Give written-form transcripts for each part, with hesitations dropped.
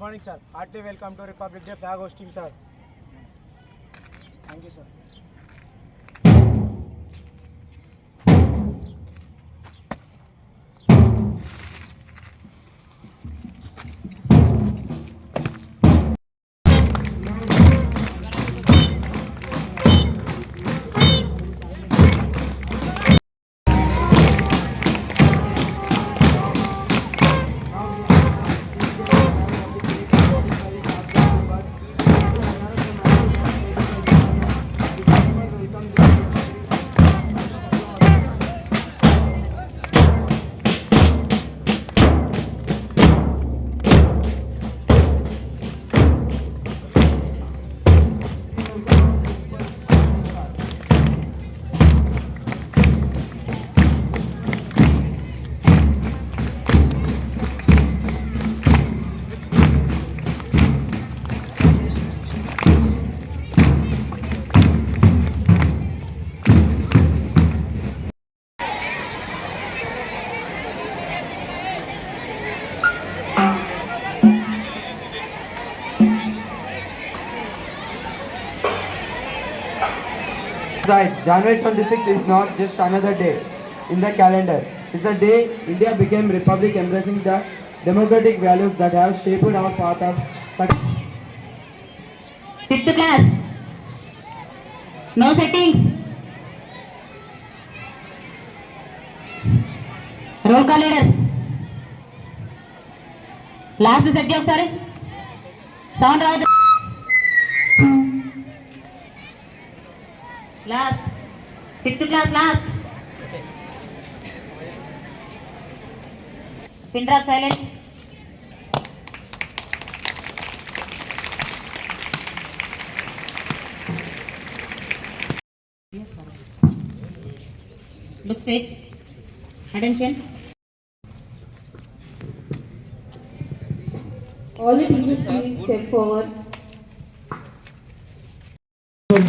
morning, sir. Heartily welcome to Republic Day flag hosting, sir. Thank you, sir. Right, January 26th is not just another day in the calendar. It's the day India became republic, embracing the democratic values that have shaped our path of success. Fifth class. No settings. Roll call leaders. Last set ఒకసారి sound రావద్దు. Last. Fifth class last. Pin drop silent. Look straight. Attention. All the teachers please step forward.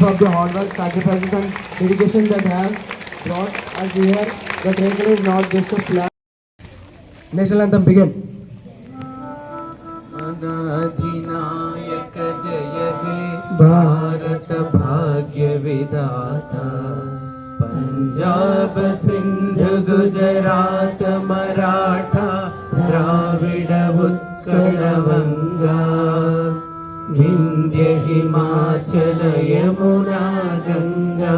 Of the hard work, sacrifices and dedication that have brought us here, that Rekala is not just a flag. National anthem begin. अधिनायक जय हे भारत भाग्य विधाता पंजाब सिंध गुजरात मराठा द्राविड उत्कल वंगा विंध्य हिमाचल यमुना गंगा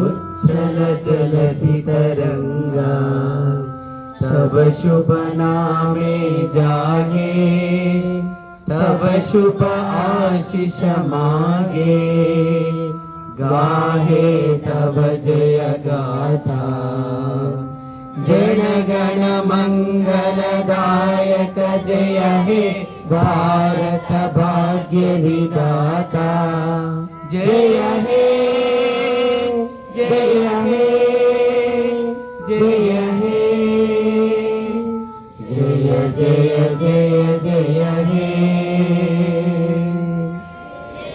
उच्चल जलधि तरंगा तब शुभ नामे जागे तब शुभ आशीष मागे गाहे तब जय गाथा जन गण मंगलदायक जय हे भारत भाग्य विधाता जय हे जय हे जय हे जय जय जय जय हे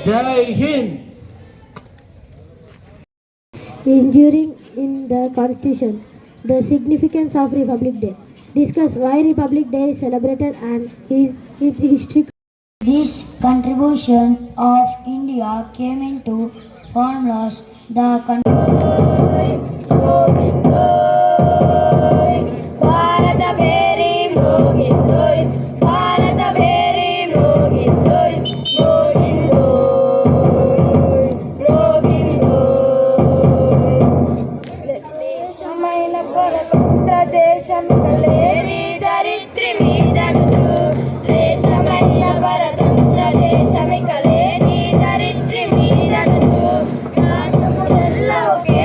जय Hind. Enduring in the Constitution, the significance of Republic Day. Discuss why Republic Day is celebrated and its history. This contribution of India came into formulas the Bharat Bheri Mogindoy Bharat Bheri Mogindoy Mogindoy Mogindoy Deshamaina Bharatantra Desham Kaleri Daritri Midanu Deshamaina Bharatantra Desham Kaleri Daritri Midanu Rashtramulla Oke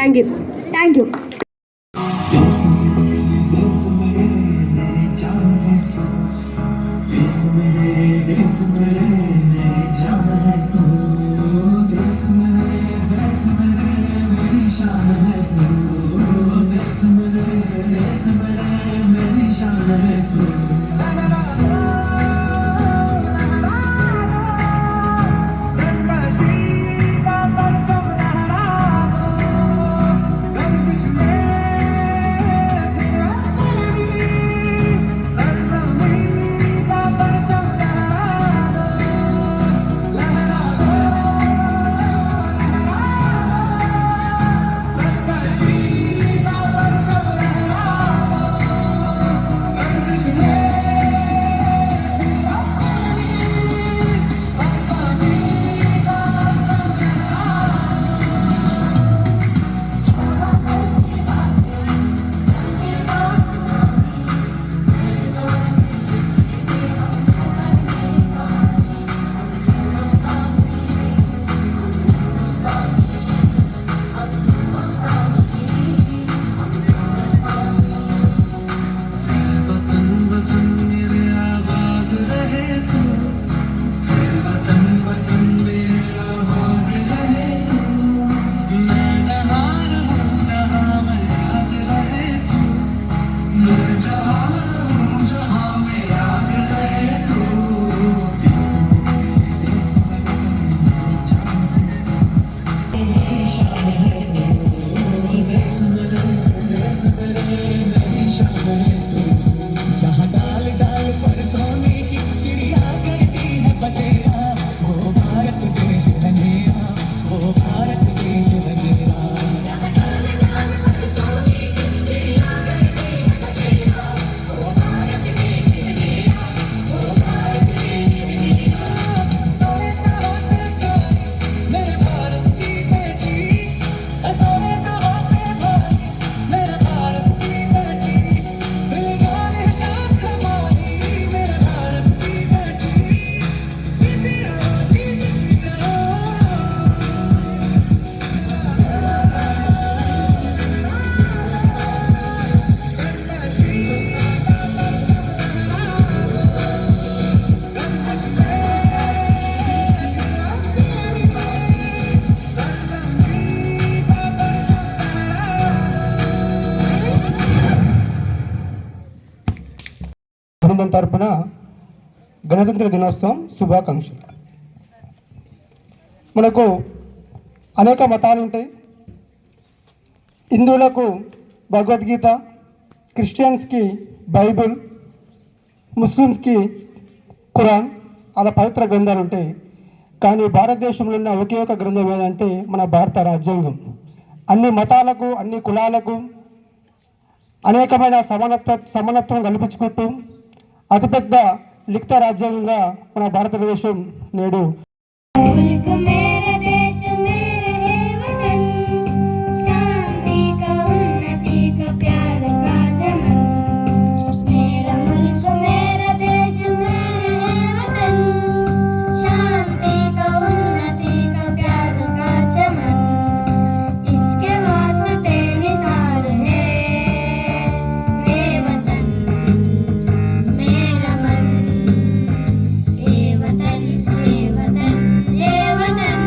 Thank you. బృందం తరపున గణతంత్ర దినోత్సవం శుభాకాంక్షలు. మనకు అనేక మతాలు ఉంటాయి. హిందువులకు భగవద్గీత, క్రిస్టియన్స్కి బైబిల్, ముస్లిమ్స్కి ఖురాన్, అలా పవిత్ర గ్రంథాలు ఉంటాయి. కానీ భారతదేశంలో ఉన్న ఒకే ఒక గ్రంథం ఏదంటే మన భారత రాజ్యాంగం. అన్ని మతాలకు, అన్ని కులాలకు అనేకమైన సమానత్వం కల్పించుకుంటూ అతిపెద్ద లిఖిత రాజ్యాంగంగా మన భారతదేశం నేడు ये वतन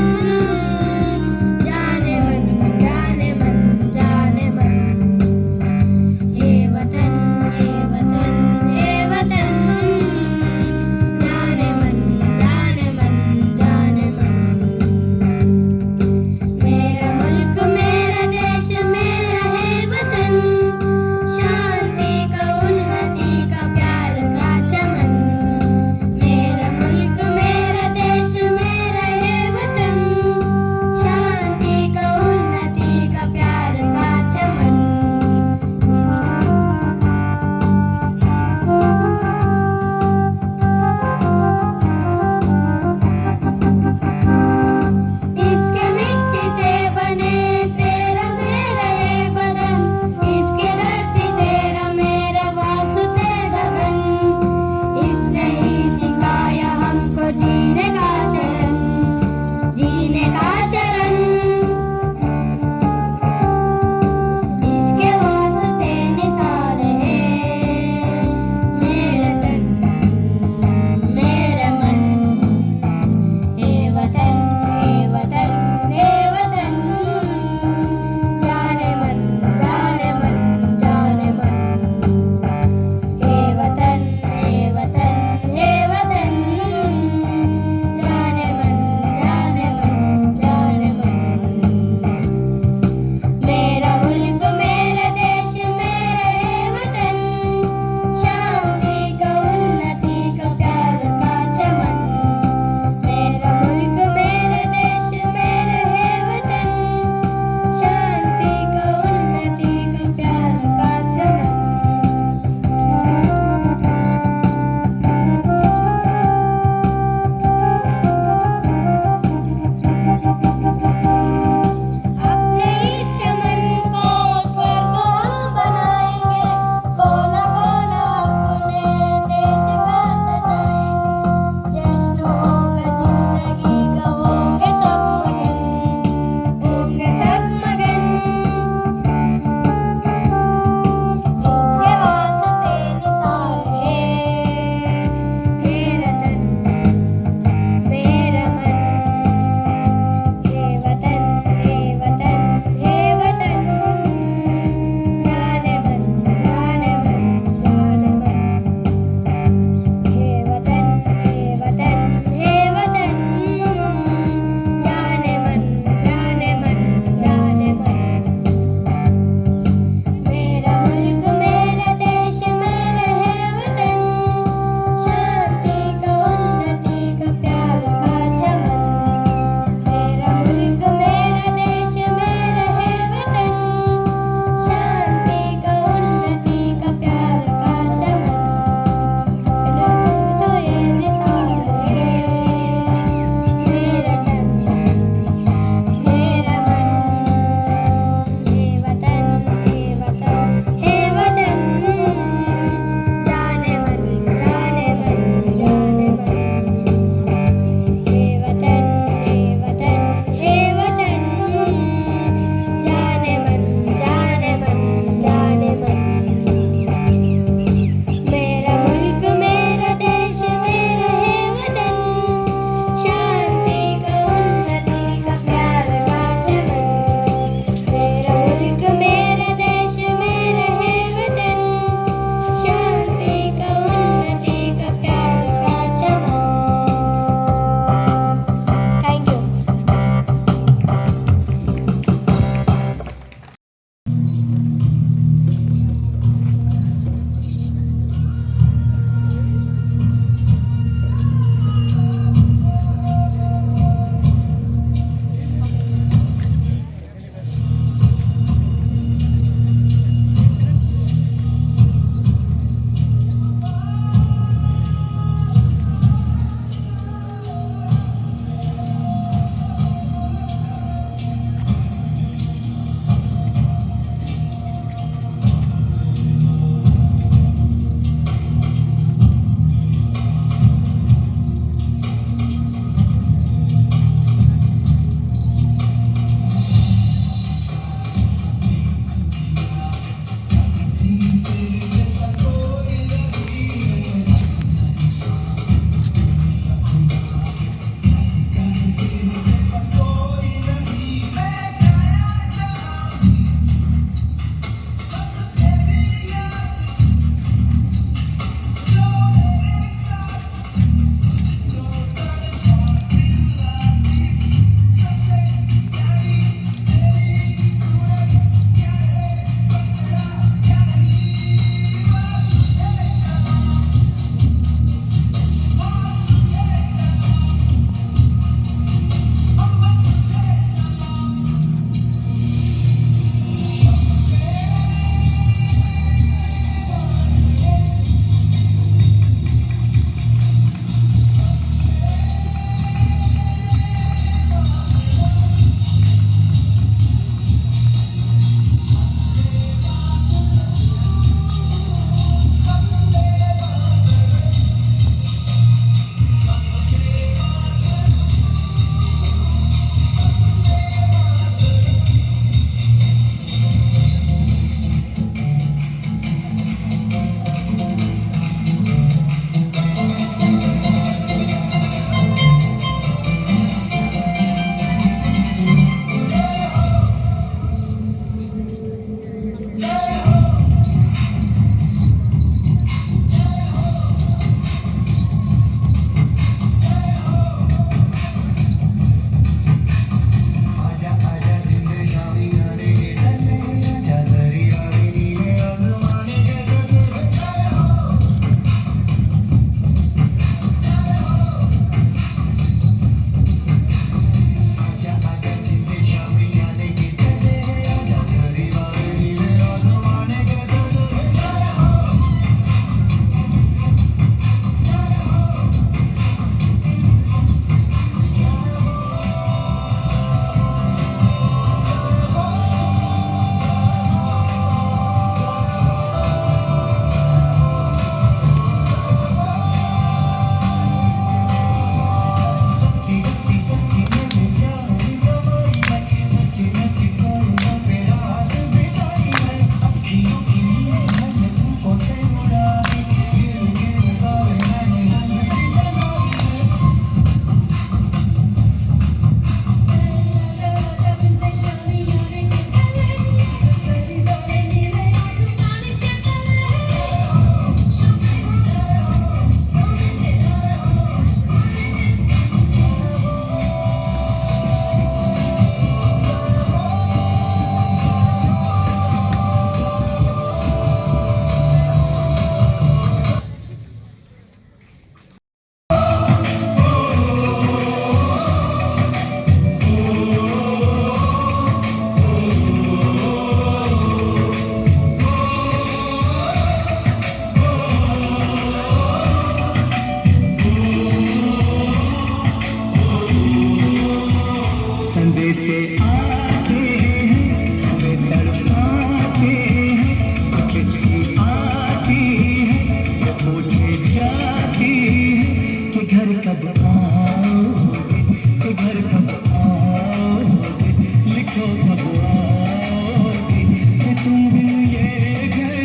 लिखो कब आओगी कि तुम बिन ये घर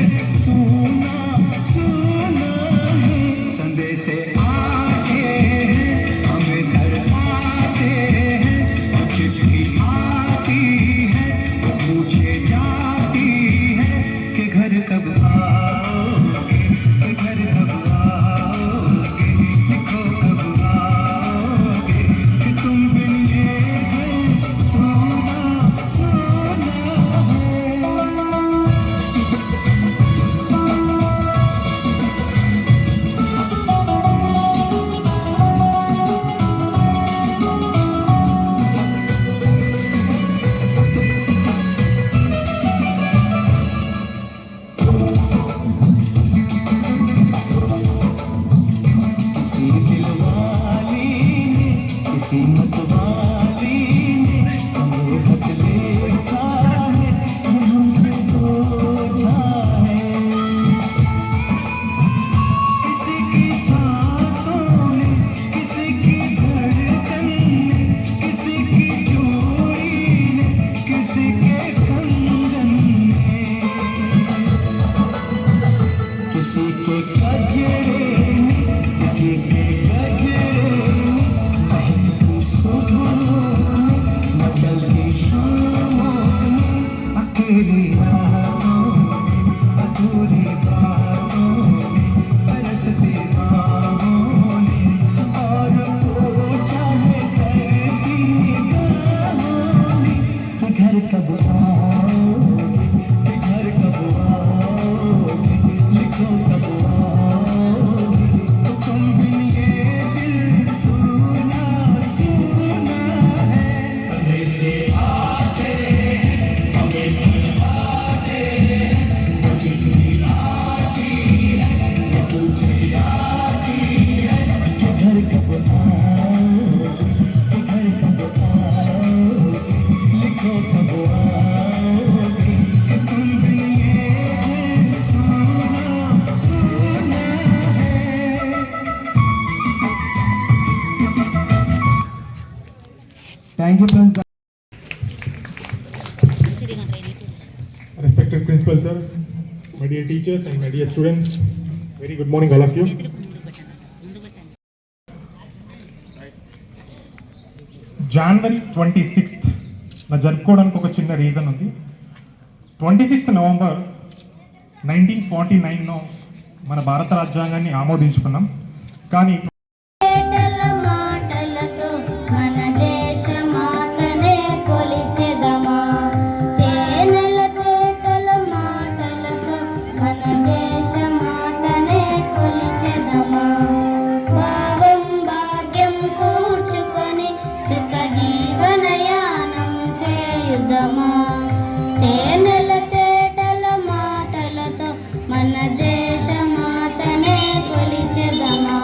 सुना सुना है संदेश आते हैं हमें घर आते हैं चिट्ठी आती है पूछे जाती है कि घर कब आओगे कि घर कब आओगे लिखो कब आओगे कि तुम बिन ये घर सोना सोना है किसी दिलवाली ने किसी मतवाली ने हमें खत लिखा है ये हमसे पूछा है किसी की सांसों ने किसी की धड़कन ने किसी की चूड़ी ने किसी के कंगन ने किसी के गजरे ने किसी के गजरे ने महकती सुबहों ने मचलती शामों ने अकेली रातों में अधूरी बातों में बरसती बाहों ने और पूछा है कैसी निगाहों ने कि घर कब आओगे कि घर कब आओगे लिखो कब आओगे तुम बिन ये दिल सुना सुना है सजे से आते हैं हमें घर आते हैं चिट्ठी आती है पूछे आती है कि घर कब आओगे कि घर कब आओगे लिखो कब आओगे कि तुम बिन ये घर सोना सोना है Thank you, Prince. Respected Principal Sir, my dear teachers and my dear students, very good morning all of you. January 26th నా జరుపుకోవడానికి ఒక చిన్న రీజన్ ఉంది. 26th November 1949లో మన భారత రాజ్యాంగాన్ని ఆమోదించుకున్నాం. కానీ తేటల మాటలతో మన దేశమాతనే కొలిచెదమా తేనెల తేటల మాటలతో మన దేశమాతనే కొలిచెదమా భావం భాగ్యం కూర్చుకొని సుఖ జీవనయానం చేయుదమా తేనెల తేటల మాటలతో మన దేశమాతనే కొలిచెదమా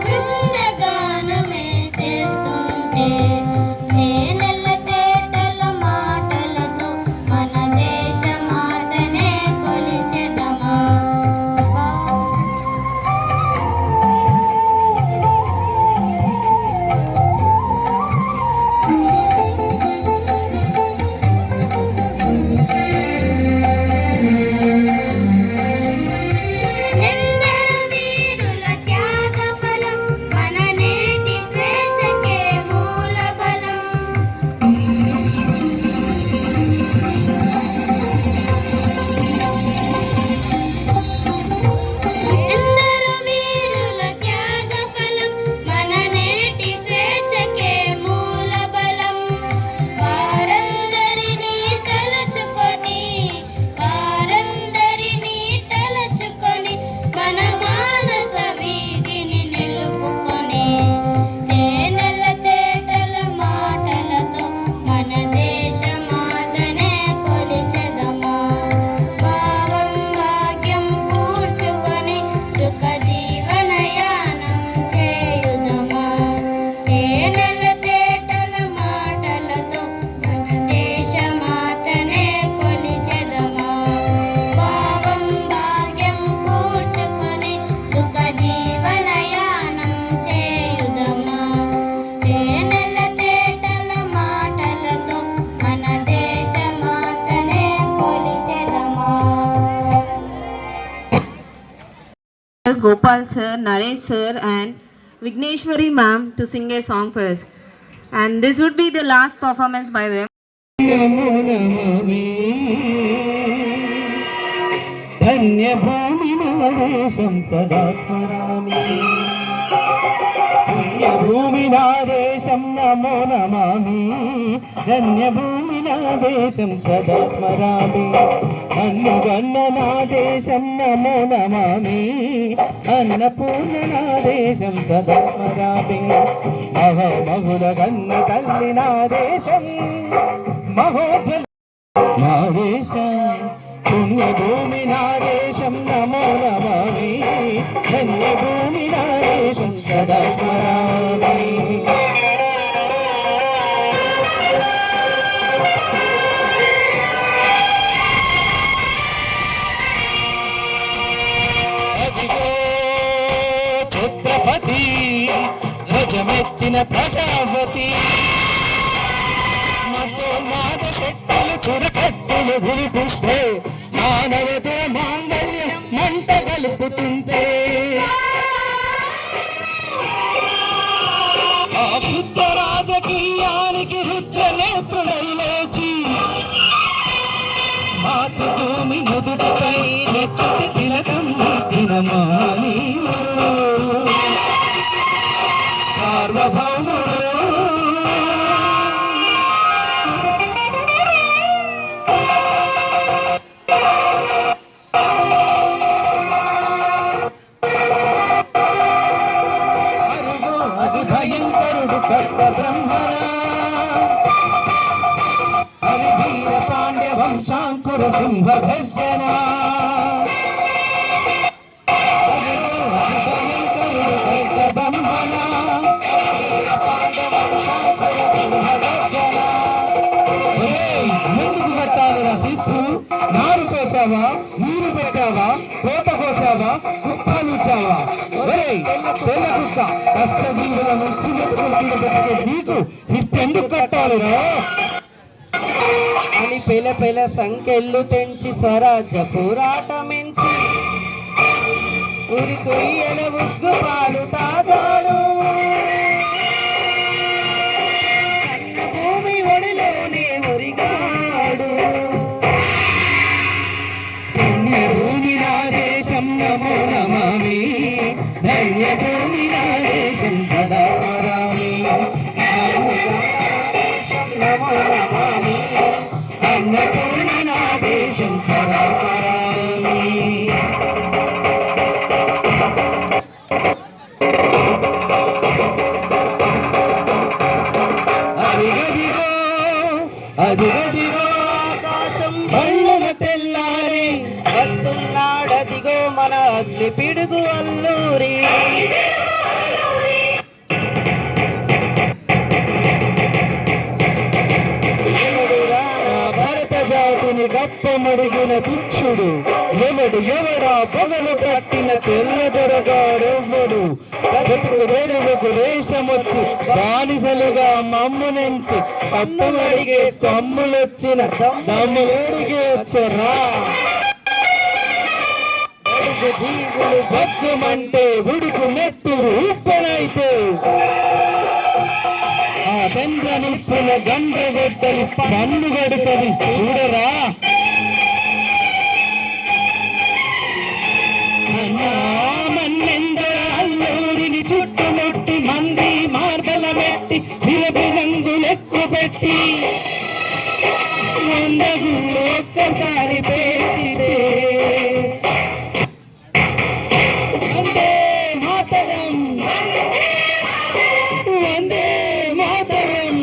బృందగానమే చేస్తుంటే తేనెల తేటల మాటలతో మన దేశమాతనే కొలిచెదమా ఎందరు వీరుల త్యాగ ఫలం మన నేటి స్వేచ్ఛకే మూల బలం ఎందరు వీరుల త్యాగ ఫలం మన నేటి స్వేచ్ఛకే మూల బలం వారందరినీ తలుచుకొని మన మానస వీధిని నిలుపుకొని తేనెల తేటల మాటలతో మన దేశమాతనే కొలిచెదమా భావం భాగ్యం కూర్చుకొని సుఖ జీవనయానం చేయుదమా తేనెల తేటల మాటలతో మన దేశమాతనే కొలిచెదమా భావం భాగ్యం కూర్చుకొని సుఖ జీవనయానం చేయుదమా తేనెల తేటల మాటలతో మన దేశమాతనే కొలిచెదమా Gopal sir, Naresh sir and Vigneshwari ma'am to sing a song for us. And this would be the last performance by them. నమో నమామి ధన్యభూమి నాదేశం సదా స్మరామి పుణ్యభూమి నాదేశం నమో నమామి ధన్యభూమి నాదేశం సదా స్మరామి అన్నగన్న నాదేశం నమో నమామి అన్నపూర్ణ నాదేశం సదా స్మరామి మహోమహుల గన్న తల్లి నాదేశం మహోజ్వల నాదేశం పుణ్యభూమి నాదేశం నమో నమామి ధన్యభూమి నాదేశం సదా స్మరామి అదిగో ఛత్రపతి ధ్వజమెత్తిన ప్రజాపతి మతోన్మాద శక్తులు చురచత్తులు ధులిపిస్తే మానవతో మాంగళ్యం మంట కలుపుతుంటే ఆ బుద్ధ రాజకీయానికి రుద్ర నేత్రుడై లేచి మాతృభూమి నుదుటిపై నెత్తి తిలకం నెత్తిన మానీయుడు సార్వభౌముడు భయంకరుడు కట్ట బ్రహ్మణ హరివీర పాండ్య వంశాంకుర సింహ గర్జన భయంకరుడు కట్ట బ్రహ్మణ పాండ్య వంశాంకుర సింహ గర్జన ఎందుకు కట్టాలి రసిస్తూ నారు కోసావా నీరు పెట్టావా కోత కోసావా కుప్పలుచావా తెల్ల కుక్క కష్టజీవుల ముష్టి మెతుకులు బతికే నీకు శిస్తెందుకు కట్టాలిరా అని పెల సంఖ్యలు తెంచి స్వరాజ్య పోరాటమెంచి ఉరి కొయ్యల ఉగ్గు పాలు తాగాడు కన్న భూమి ఒడిలోనే మురిగాడు పుణ్యభూమి నాదేశం నమో నమామి ధన్యభూమి నాదేశం సదా స్మరామి నమో నమామి అన్నపూర్ణ నాదేశం సదా స్మరామి అదిగదిగో అదిగదిగో ఆకాశం బళ్ళున తెల్లారి వస్తున్నాడదిగో మన అగ్ని పిడుగు అల్లూరి ఎవడా పొగలు పట్టిన తెల్లదొరగాడెవ్వడు బ్రతుకు వెరువుకు దేశమొచ్చి బానిసలుగా మమ్మునుంచి పట్టమడిగే తమ్ములొచ్చిన దమ్ములేడికి వచ్చరా జీవులు భగ్గుమంటే ఉడుకు నెత్తురు ఉప్పనైతే ఆ చంద్రనిప్పుల గండ్రగొడ్డలి పన్ను గడుతుంది చూడరా అల్లూరిని చుట్టుముట్టి మంది మార్బల మెత్తి విరబి రంగులెక్కు పెట్టి వందగుళ్ళు ఒక్కసారి పేర్చితే వందే మాతరం వందే మాతరం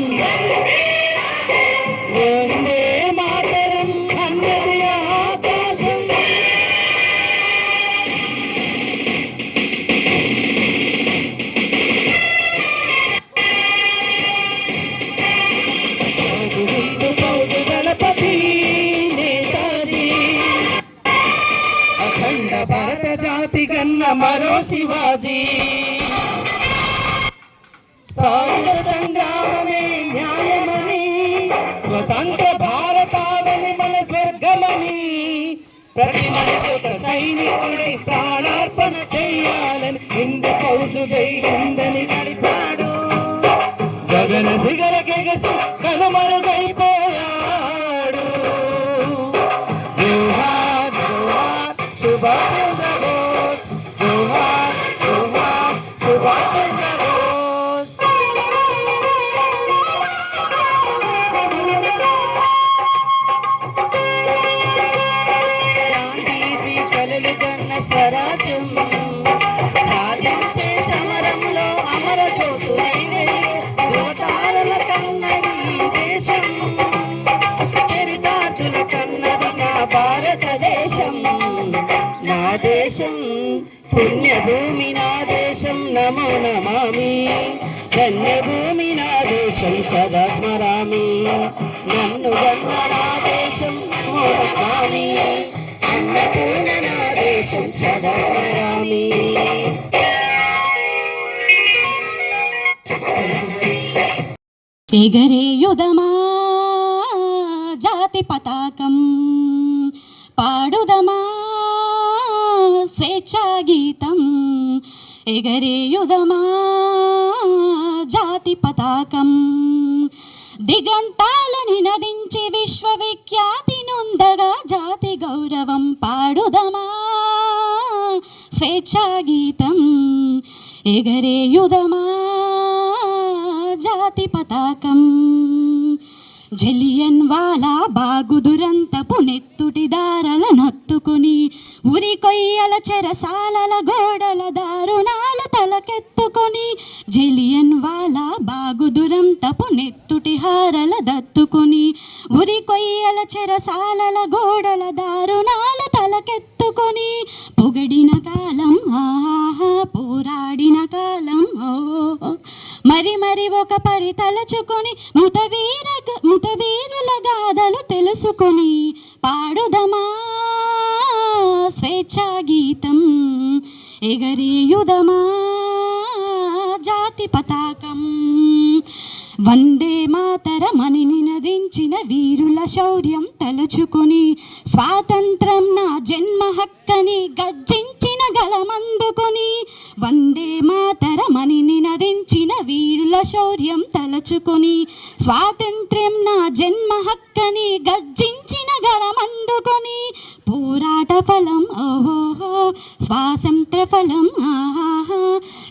వందే మాతరం అన్నది ఆకాశం దళపతి నేతాజీ అఖండ భారత జాతి కన్న మరో శివాజీ సాయుధ సంగ్రామమే న్యాయమని స్వతంత్ర భారతావని మన స్వర్గమని ప్రతి మనిషి ఒక సైనికుడై ప్రాణార్పణ చెయ్యాలని హిందూ ఫౌజు జై హిందని నడిపాడు గగన శిఖర కెగసి కనుమరుగైపోయాడు జోహార్ జోహార్ సుభాష్ చంద్ర బోస్ జోహార్ జోహార్ సుభాష్ చంద్ర బోస్ గాంధీజీ కలలు కన్న స్వరాజ్యం సాధించే సమరంలో అమర జ్యోతులై ధృవతారల కన్నది ఈ దేశం చరితార్థుల కన్నది నా భారతదేశం నా దేశం పుణ్యభూమి నా దేశం నమో నమామి ధన్యభూమి నా దేశం సదా స్మరామి నన్ను గన్న నా దేశం నమో నమామి అన్నపూర్ణ నా దేశం సదా స్మరామి ఎగరేయుదమా జాతి పతాకం పాడుదమా స్వేచ్ఛా గీతం ఎగరేయుదమా జాతి పతాకం దిగంతాలని నదించి విశ్వవిఖ్యాతి నొందగా జాతి గౌరవం పాడుదమా స్వేచ్ఛా గీతం ఎగరేయుదమా జాతి పతాకం జలియన్ వాలా బాగు దురంతపు నెత్తుటి దారల నొత్తుకుని ఉరి కొయ్యల చెరసాలల గోడల దారుణాలు తలకెత్తుకొని జలియన్ వాలా బాగు దురంతపు నెత్తుటి హారల దత్తుకొని ఉరి కొయ్యల చెరసాలల గోడల దారుణాలు తలకెత్తుకొని పొగడిన కాలం ఆహా పోరాడిన కాలం ఓ మరి మరి ఒక పరి తలచుకొని ముతవీరుల గాథలు తెలుసుకొని పాడుదమా స్వేచ్ఛా గీతం ఎగరేయుదమా జాతి పతాకం వందే మాతరమని నినదించిన వీరుల శౌర్యం తలుచుకొని స్వాతంత్రం నా జన్మ హక్కని గర్జించిన గలమందుకొని వందే మాతరమని నినదించిన వీరుల శౌర్యం తలుచుకొని స్వాతంత్ర్యం నా జన్మ హక్కని గర్జించిన గలమందుకొని పోరాట ఫలం ఓహో స్వాతంత్ర ఫలం ఆహా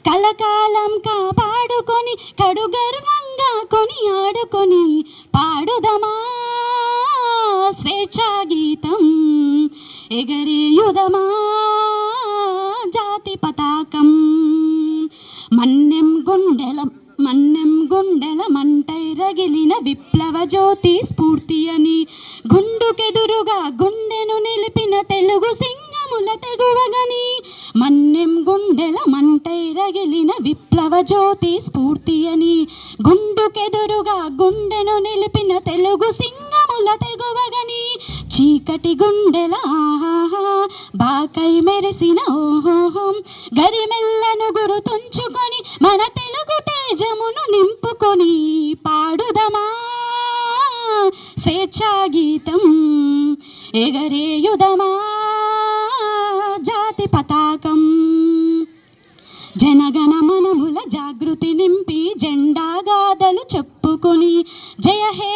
కలకాలం కాపాడుకొని కడు గర్వంగా కొని ఆడుకొని పాడుదమా స్వేచ్ఛా గీతం ఎగరేయుదమా జాతి పతాకం మన్నెం గుండెల మంటై రగిలిన విప్లవ జ్యోతి స్ఫూర్తి అని గుండుకెదురుగా గుండెను నిలిపిన తెలుగు సింగముల తెగువగని మన్నెం గుండెల మంటై రగిలిన విప్లవ జ్యోతి స్ఫూర్తి అని గుండుకెదురుగా గుండెను నిలిపిన తెలుగు సింగముల తెగువగని చీకటి గుండెల బాకై మెరిసిన ఓహో గరిమెల్లను గురుతుంచుకొని మన తెలుగు తేజమును నింపుకొని పాడుదమా స్వేచ్ఛా గీతం ఎగరేయుదమా జాతి పతాకం. జనగణ మనముల జాగృతి నింపి జెండా గాథలు చెప్పుకొని జయ హే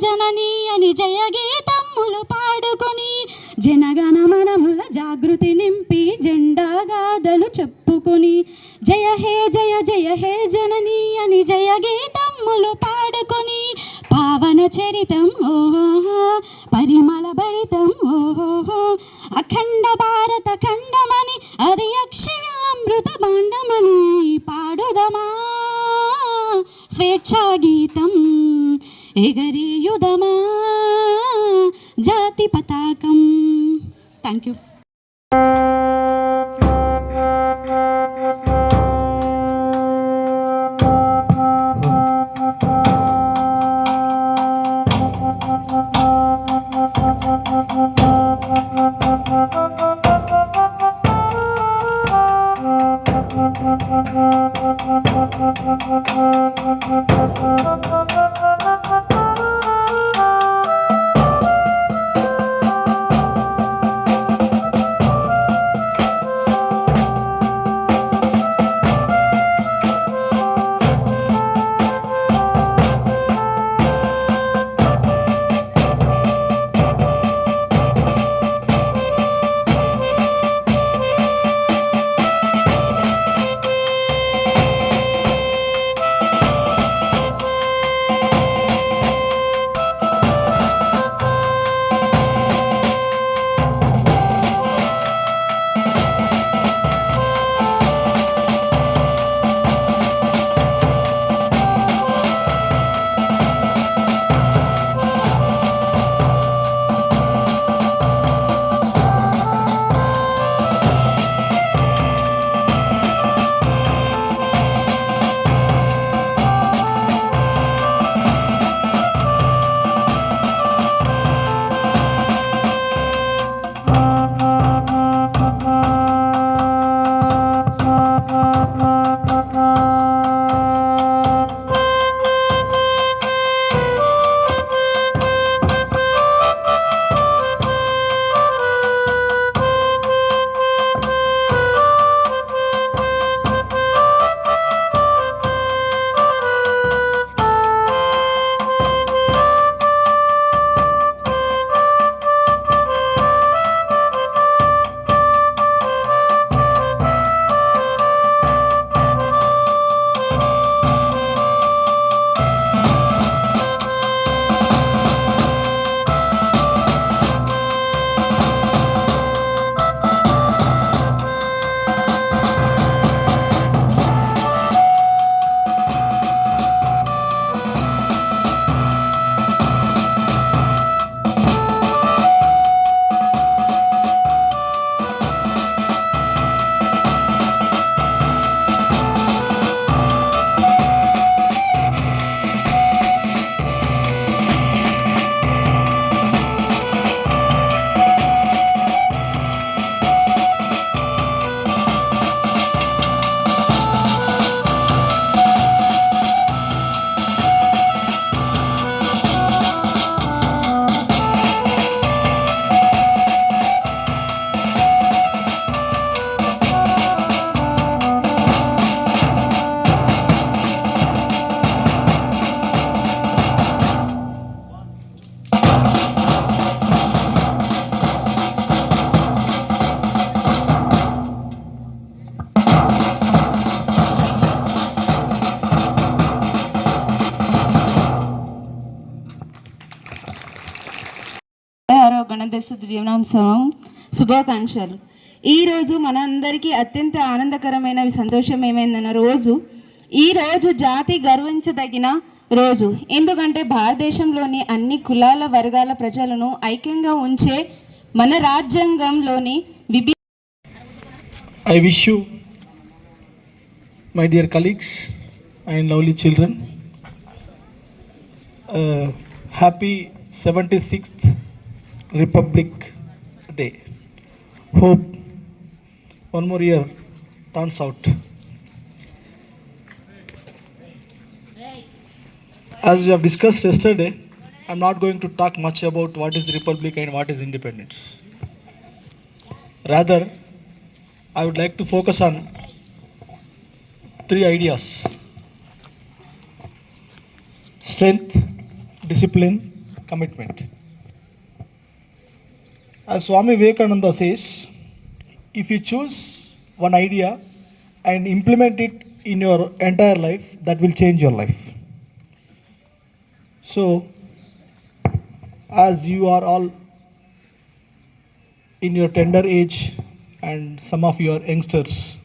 జనని అని జయ గీతమ్ములు పాడుకొని జనగణ మనముల జాగృతి నింపి జెండా గాథలు చెప్పుకొని జయ హే జనని అని జయ గీతమ్ములు పాడుకొని పావన చరితం ఓహో పరిమళ భరితం ఓహో అఖండ భారత ఖండమని అది అక్షయామృత భాండమని పాడుదమా స్వేచ్ఛా గీతం ఎగరేయుదమా జాతి పతాకం. Thank you. గణదేశ జీవనోత్సవం శుభాకాంక్షలు. ఈరోజు మనందరికీ అత్యంత ఆనందకరమైన సంతోషం ఏమైందన్న ఈరోజు జాతి గర్వించదగిన రోజు. ఎందుకంటే భారతదేశంలోని అన్ని కులాల వర్గాల ప్రజలను ఐక్యంగా ఉంచే మన రాజ్యాంగంలోని I wish you, my dear colleagues and lovely children, happy 76th Republic Day. Hope one more year turns out. As we have discussed yesterday, I'm not going to talk much about what is Republic and what is independence. Rather, I would like to focus on 3 ideas: strength, discipline, commitment. As Swami Vivekananda says, if you choose one idea and implement it in your entire life, that will change your life. So, as you are all in your tender age and some of your youngsters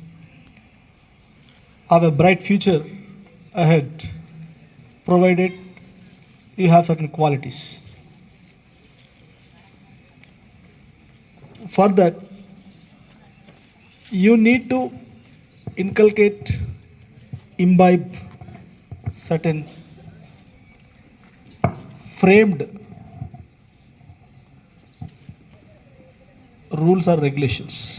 have a bright future ahead, provided you have certain qualities. For that, you need to inculcate, imbibe certain framed rules or regulations.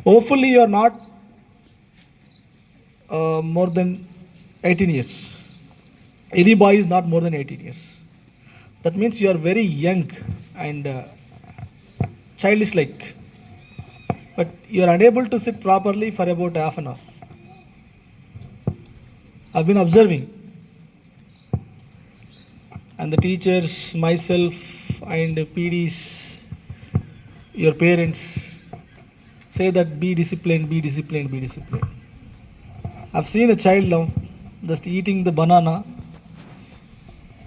Hopefully, you are not more than 18 years. Any boy is not more than 18 years. That means you are very young and childish like. But you are unable to sit properly for about half an hour. I've been observing. And the teachers, myself, and PDs, your parents say that be disciplined, be disciplined, be disciplined. I've seen a child now just eating the banana,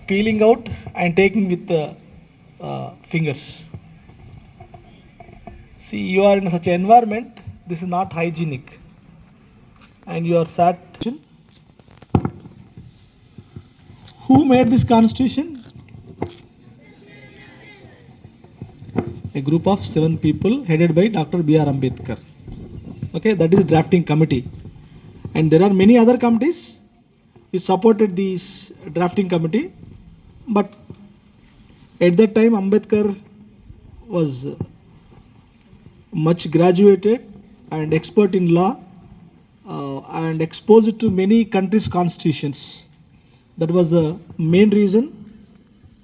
peeling out and taking with the fingers. See, you are in such an environment, this is not hygienic. And you are sad. Who made this constitution? A group of 7 people headed by Dr. B.R. Ambedkar. Okay, that is drafting committee. And there are many other committees which supported this drafting committee. But at that time, Ambedkar was much graduated and expert in law and exposed to many countries' constitutions. That was the main reason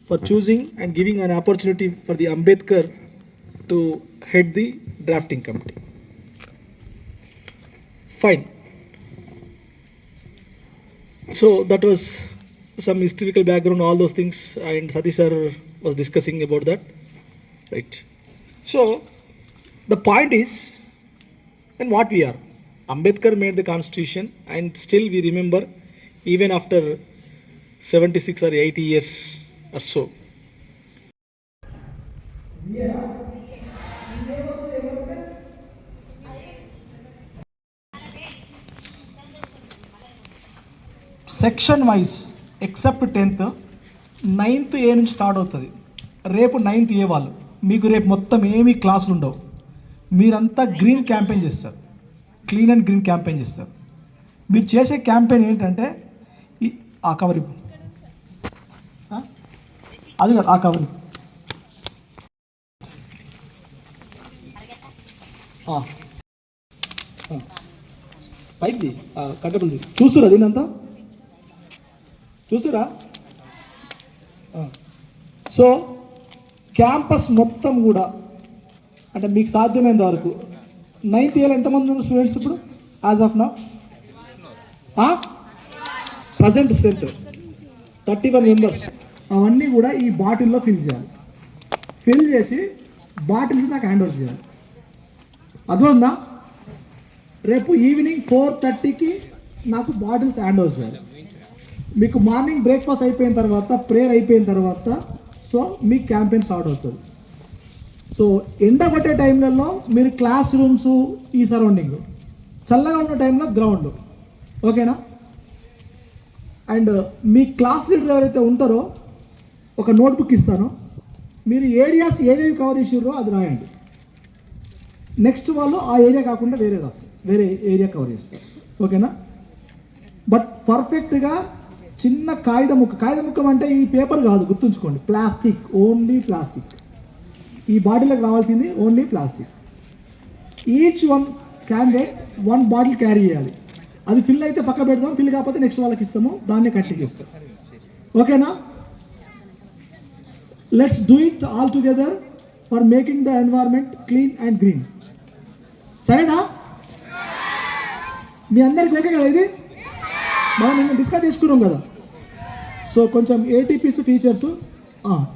for choosing and giving an opportunity for the Ambedkar to head the drafting committee. Fine. So that was some historical background, all those things, and Satish sir was discussing about that. Right. So the point is, then what we are. Ambedkar made the constitution, and still we remember, even after 76 or 80 years or so. Section wise except 10th 9th ఏ నుంచి start అవుతుంది. రేపు 9th ఏ వాళ్ళు మీకు రేపు మొత్తం ఏమీ క్లాసులు ఉండవు. మీరంతా గ్రీన్ క్యాంపెయిన్ చేస్తారు, క్లీన్ అండ్ గ్రీన్ క్యాంపెయిన్ చేస్తారు. మీరు చేసే క్యాంపెయిన్ ఏంటంటే ఆ కవర్ ఇవ్వు, అది కాదు, ఆ కవర్ ఇవ్వు. పైకి కట్టబడి చూస్తురా, దీనంతా చూస్తురా. సో క్యాంపస్ మొత్తం కూడా అంటే మీకు సాధ్యమైనంత వరకు 9th ఇయర్ ఎంతమంది ఉన్నారు స్టూడెంట్స్ ఇప్పుడు as of now? Present strength 31 members. అవన్నీ కూడా ఈ బాటిల్లో ఫిల్ చేయాలి. ఫిల్ చేసి బాటిల్స్ నాకు హ్యాండ్ ఓవర్ చేయాలి. అర్థమైందా? రేపు ఈవినింగ్ 4:30కి నాకు బాటిల్స్ హ్యాండ్ ఓవర్ చేయాలి. మీకు మార్నింగ్ బ్రేక్ఫాస్ట్ అయిపోయిన తర్వాత, ప్రేయర్ అయిపోయిన తర్వాత, సో మీ క్యాంపెయిన్ స్టార్ట్ అవుతుంది. సో ఎండ కొట్టే టైంలలో మీరు క్లాస్ రూమ్స్, ఈ సరౌండింగ్, చల్లగా ఉన్న టైంలో గ్రౌండ్, ఓకేనా? అండ్ మీ క్లాస్ లీడర్ ఎవరైతే ఉంటారో ఒక నోట్బుక్ ఇస్తాను, మీరు ఏరియాస్ ఏవేవి కవర్ చేసిర్రో అది రాయండి. నెక్స్ట్ వాళ్ళు ఆ ఏరియా కాకుండా వేరే రాస్తారు, వేరే ఏరియా కవర్ చేస్తారు, ఓకేనా? బట్ పర్ఫెక్ట్గా చిన్న కాగితం ముక్క అంటే ఈ పేపర్ కాదు, గుర్తుంచుకోండి, ప్లాస్టిక్, ఓన్లీ ప్లాస్టిక్. ఈ బాటిల్కి రావాల్సింది only plastic. Each one candidate 1 bottle carry చేయాలి. అది ఫిల్ అయితే పక్క పెడదాం, ఫిల్ కాకపోతే నెక్స్ట్ వాళ్ళకి ఇస్తాము, దాన్నే కంటిన్యూ చేస్తాం. ఓకేనా? Let's do it all together for making the environment clean and green. సరేనా? మీ అందరికి ఓకే కదా? ఇది మనం నిన్న డిస్కస్ చేసుకున్నాం కదా. సో కొంచెం ఏటీపీస్ ఫీచర్స్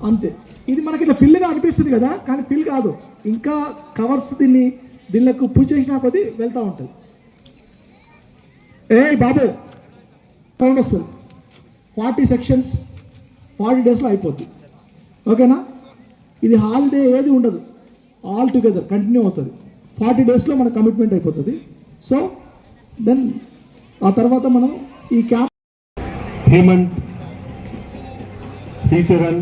అంతే. ఇది మనకి ఇట్లా ఫిల్గా అనిపిస్తుంది కదా, కానీ ఫిల్ కాదు, ఇంకా కవర్స్ దీనికి పూజ చేసినా కొద్దీ వెళ్తూ ఉంటుంది. బాబు కౌంట్ వస్తుంది, 40 సెక్షన్స్ 40 డేస్లో అయిపోద్ది. ఓకేనా? ఇది హాలిడే ఏది ఉండదు, ఆల్ టుగెదర్ కంటిన్యూ అవుతుంది. 40 డేస్లో మన కమిట్మెంట్ అయిపోతుంది. సో దెన్ ఆ తర్వాత మనం ఈ క్యాంప్ హేమంత్, శ్రీచరణ్,